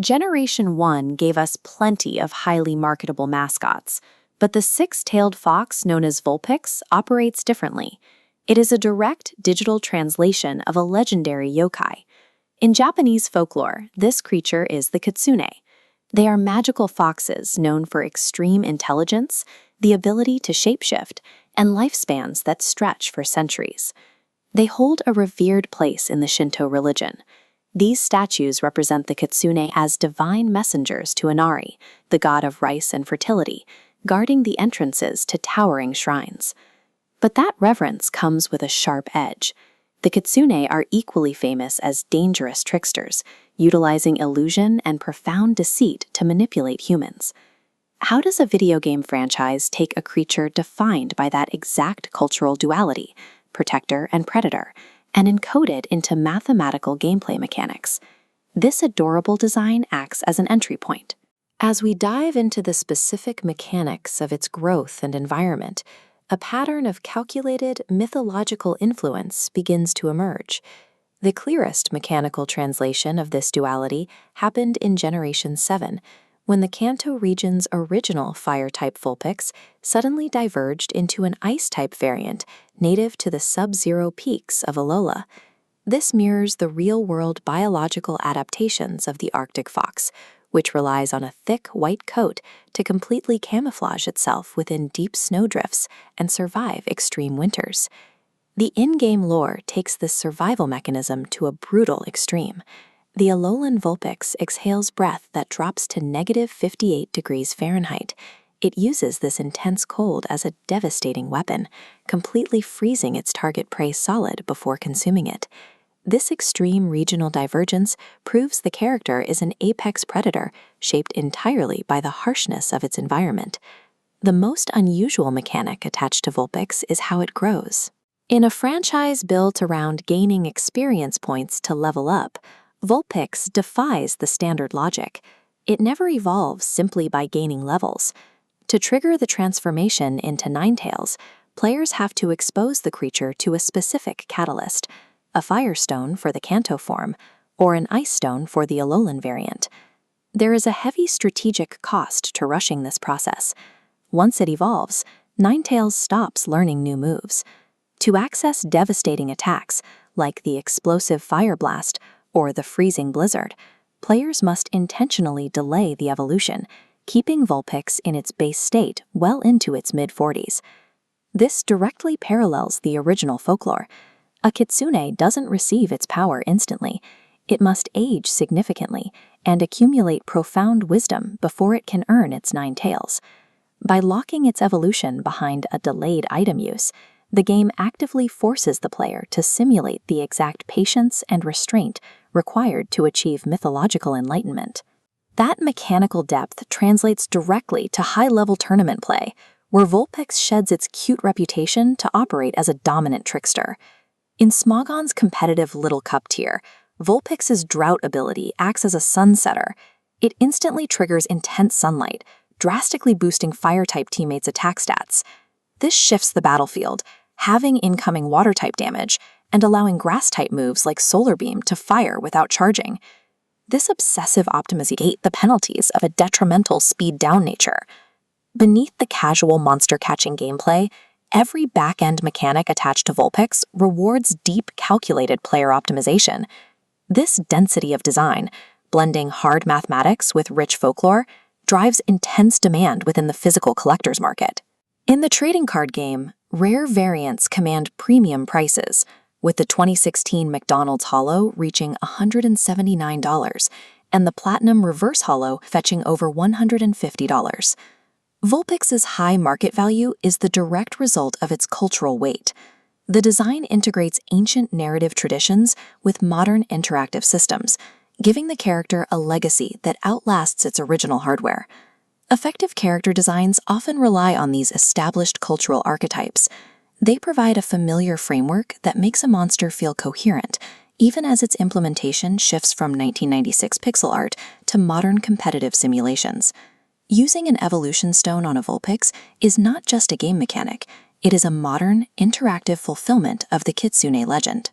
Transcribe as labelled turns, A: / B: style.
A: Generation 1 gave us plenty of highly marketable mascots, but the six-tailed fox known as Vulpix operates differently. It is a direct digital translation of a legendary yokai. In Japanese folklore, this creature is the kitsune. They are magical foxes known for extreme intelligence, the ability to shapeshift, and lifespans that stretch for centuries. They hold a revered place in the Shinto religion. These statues represent the kitsune as divine messengers to Inari, the god of rice and fertility, guarding the entrances to towering shrines. But that reverence comes with a sharp edge. The kitsune are equally famous as dangerous tricksters, utilizing illusion and profound deceit to manipulate humans. How does a video game franchise take a creature defined by that exact cultural duality, protector and predator, and encode it into mathematical gameplay mechanics? This adorable design acts as an entry point. As we dive into the specific mechanics of its growth and environment, a pattern of calculated mythological influence begins to emerge. The clearest mechanical translation of this duality happened in Generation 7, when the Kanto region's original fire-type Vulpix suddenly diverged into an ice-type variant native to the sub-zero peaks of Alola. This mirrors the real-world biological adaptations of the Arctic fox, which relies on a thick white coat to completely camouflage itself within deep snowdrifts and survive extreme winters. The in-game lore takes this survival mechanism to a brutal extreme. The Alolan Vulpix exhales breath that drops to -58 degrees Fahrenheit. It uses this intense cold as a devastating weapon, completely freezing its target prey solid before consuming it. This extreme regional divergence proves the character is an apex predator shaped entirely by the harshness of its environment. The most unusual mechanic attached to Vulpix is how it grows. In a franchise built around gaining experience points to level up, Vulpix defies the standard logic. It never evolves simply by gaining levels. To trigger the transformation into Ninetales, players have to expose the creature to a specific catalyst, a firestone for the Kanto form, or an ice stone for the Alolan variant. There is a heavy strategic cost to rushing this process. Once it evolves, Ninetales stops learning new moves. To access devastating attacks, like the explosive Fire Blast or the freezing blizzard, players must intentionally delay the evolution, keeping Vulpix in its base state well into its mid-40s. This directly parallels the original folklore. A kitsune doesn't receive its power instantly. It must age significantly and accumulate profound wisdom before it can earn its 9 tails. By locking its evolution behind a delayed item use, the game actively forces the player to simulate the exact patience and restraint required to achieve mythological enlightenment. That mechanical depth translates directly to high-level tournament play, where Vulpix sheds its cute reputation to operate as a dominant trickster. In Smogon's competitive Little Cup tier, Vulpix's drought ability acts as a sunsetter. It instantly triggers intense sunlight, drastically boosting fire-type teammates' attack stats. This shifts the battlefield, halving incoming water-type damage and allowing grass-type moves like Solar Beam to fire without charging. This obsessive optimization negates the penalties of a detrimental speed-down nature. Beneath the casual monster-catching gameplay, every back-end mechanic attached to Vulpix rewards deep, calculated player optimization. This density of design, blending hard mathematics with rich folklore, drives intense demand within the physical collector's market. In the trading card game, rare variants command premium prices, with the 2016 McDonald's Holo reaching $179 and the Platinum Reverse Holo fetching over $150. Vulpix's high market value is the direct result of its cultural weight. The design integrates ancient narrative traditions with modern interactive systems, giving the character a legacy that outlasts its original hardware. Effective character designs often rely on these established cultural archetypes. They provide a familiar framework that makes a monster feel coherent, even as its implementation shifts from 1996 pixel art to modern competitive simulations. Using an evolution stone on a Vulpix is not just a game mechanic, it is a modern, interactive fulfillment of the Kitsune legend.